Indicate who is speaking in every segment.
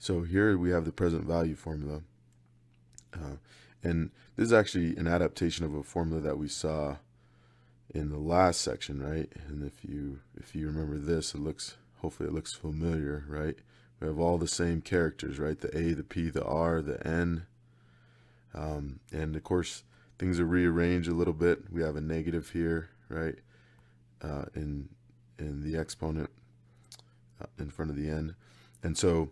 Speaker 1: So here we have the present value formula. And this is actually an adaptation of a formula that we saw in the last section, right? And if you remember this, hopefully it looks familiar, right? We have all the same characters, right? The A, the P, the R, the N. And of course, things are rearranged a little bit. We have a negative here, right? In the exponent in front of the N. And so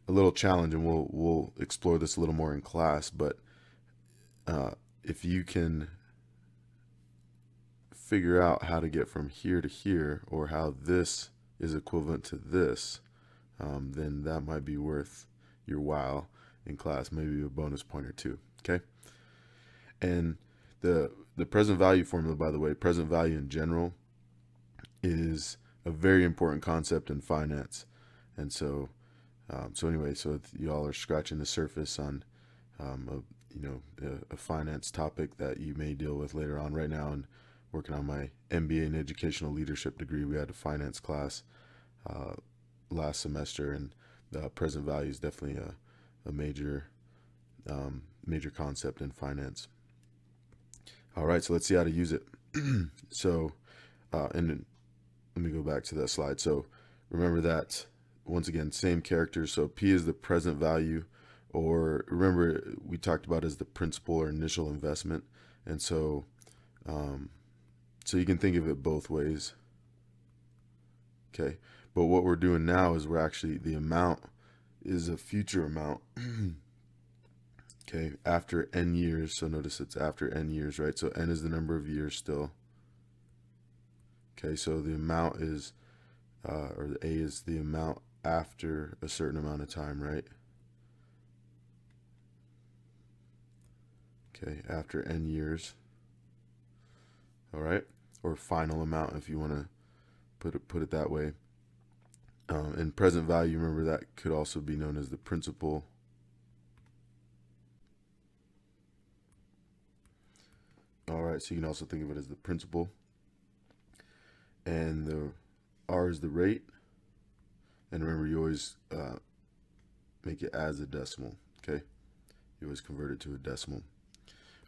Speaker 1: a little challenge, and we'll explore this a little more in class, but if you can figure out how to get from here to here, or how this is equivalent to this, then that might be worth your while in class, maybe a bonus point or two. Okay. And the present value formula, by the way, present value in general is a very important concept in finance. And so anyway, so y'all are scratching the surface on a finance topic that you may deal with later on. Right now, and working on my MBA in educational leadership degree, we had a finance class last semester, and the present value is definitely a major concept in finance. All right, so let's see how to use it. So, and let me go back to that slide. So remember that, once again, same characters. So P is the present value, or remember we talked about as the principal or initial investment. And so, so you can think of it both ways. Okay. But what we're doing now is the amount is a future amount. Okay. After n years. So notice it's after n years, right? So n is the number of years still. Okay. So the amount is, or the A is the amount after a certain amount of time, right? Okay. After n years. All right. Or final amount, if you want to put it that way. And present value, remember, that could also be known as the principal. All right, so you can also think of it as the principal. And the R is the rate. And remember, you always make it as a decimal, okay? You always convert it to a decimal.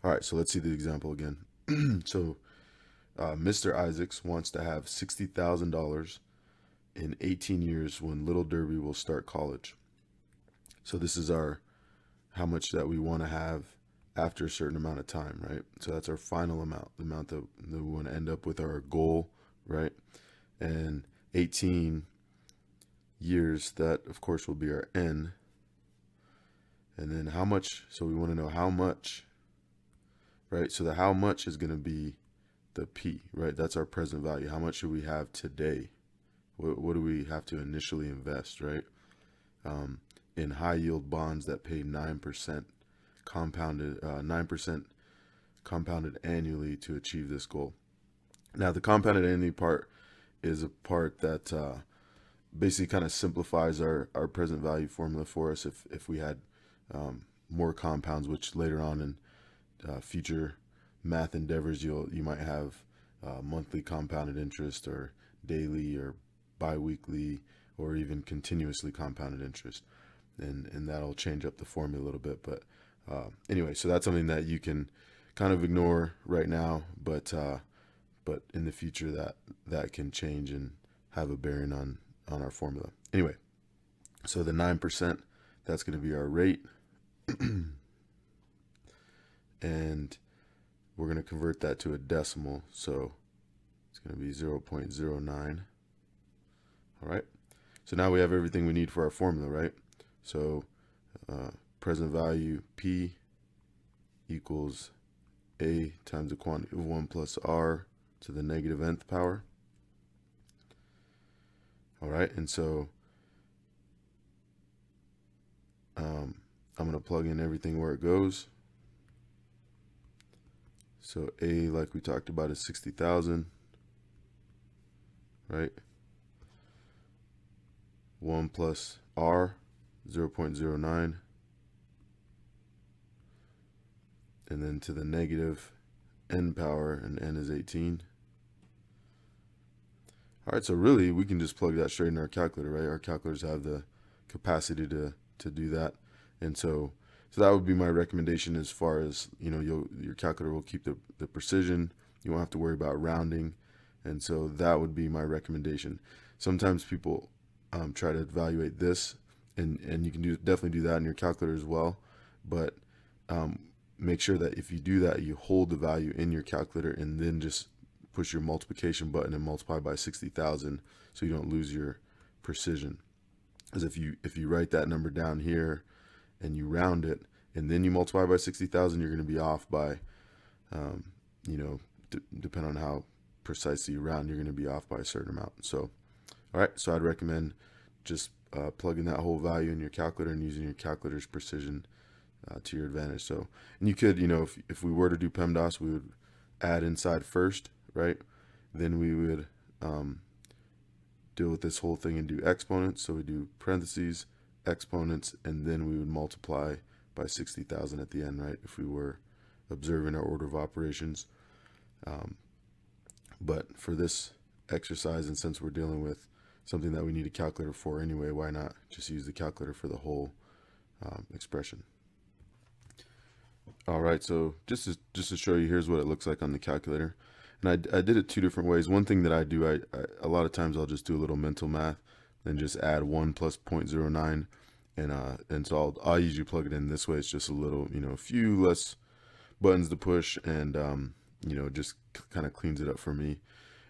Speaker 1: All right, so let's see the example again. So Mr. Isaacs wants to have $60,000 in 18 years when little Derby will start college. So this is how much that we want to have after a certain amount of time, right? So that's our final amount, the amount that we want to end up with, our goal, right? And 18 years, that of course will be our N. And then how much, so we want to know how much, right? So the how much is going to be the P, right? That's our present value. How much should we have today? What do we have to initially invest, right? In high yield bonds that pay 9% compounded, 9% compounded annually to achieve this goal. Now, the compounded annually part is a part that basically kind of simplifies our present value formula for us if we had more compounds, which later on in future math endeavors you might have monthly compounded interest, or daily, or bi-weekly, or even continuously compounded interest, and that'll change up the formula a little bit. But anyway, so that's something that you can kind of ignore right now, but in the future that can change and have a bearing on our formula. Anyway, so the 9%, that's going to be our rate. And we're going to convert that to a decimal, so it's going to be 0.09. All right, so now we have everything we need for our formula, right? So present value P equals A times the quantity of 1 plus R to the negative nth power. All right, and so I'm going to plug in everything where it goes. So A, like we talked about, is 60,000, right? 1 plus R, 0.09. And then to the negative n power, and n is 18. All right, so really we can just plug that straight in our calculator, right? Our calculators have the capacity to to do that. And so that would be my recommendation as far as, your calculator will keep the precision. You won't have to worry about rounding. And so that would be my recommendation. Sometimes people try to evaluate this, and you can definitely do that in your calculator as well. But make sure that if you do that, you hold the value in your calculator and then just push your multiplication button and multiply by 60,000 so you don't lose your precision. Because if you write that number down here and you round it and then you multiply by 60,000, you're going to be off by, depending on how precisely you round, you're going to be off by a certain amount. So, all right, so I'd recommend just plugging that whole value in your calculator and using your calculator's precision to your advantage. So, and you could, if we were to do PEMDAS, we would add inside first, right? Then we would deal with this whole thing and do exponents. So we do parentheses, exponents, and then we would multiply by 60,000 at the end, right? If we were observing our order of operations. But for this exercise, and since we're dealing with something that we need a calculator for anyway, why not just use the calculator for the whole expression? All right, so just to show you, here's what it looks like on the calculator. And I did it two different ways. One thing that I do, I a lot of times I'll just do a little mental math and just add 1 plus 0.09. And so I'll usually plug it in this way. It's just a little, a few less buttons to push, and just kind of cleans it up for me.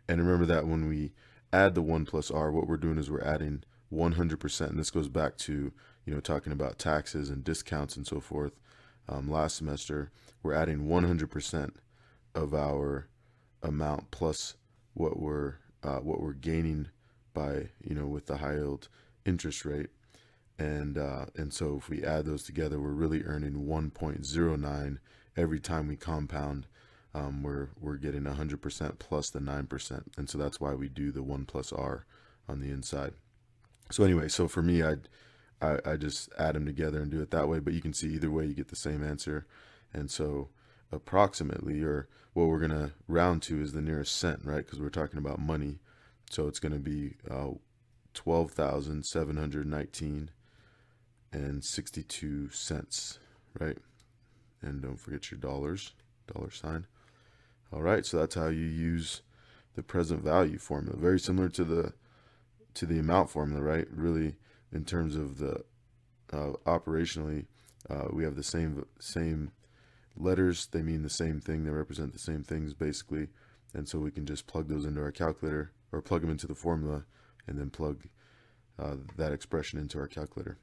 Speaker 1: And remember that when we add the 1 plus r, what we're doing is we're adding 100%. And this goes back to, talking about taxes and discounts and so forth. Last semester, we're adding 100% of our amount plus what we're gaining by, with the high yield interest rate. And so if we add those together, we're really earning 1.09 every time we compound. We're getting 100% plus the 9%. And so that's why we do the 1 plus r on the inside. So anyway, so for me, I just add them together and do it that way, but you can see either way you get the same answer. And so approximately, or what we're going to round to, is the nearest cent, right? Because we're talking about money. So it's going to be 12,719 and 62 cents, right? And don't forget your dollars, dollar sign. All right, so that's how you use the present value formula. Very similar to the amount formula, right? Really, in terms of the operationally, we have the same letters. They mean the same thing. They represent the same things basically, and so we can just plug those into our calculator, or plug them into the formula, and then plug that expression into our calculator.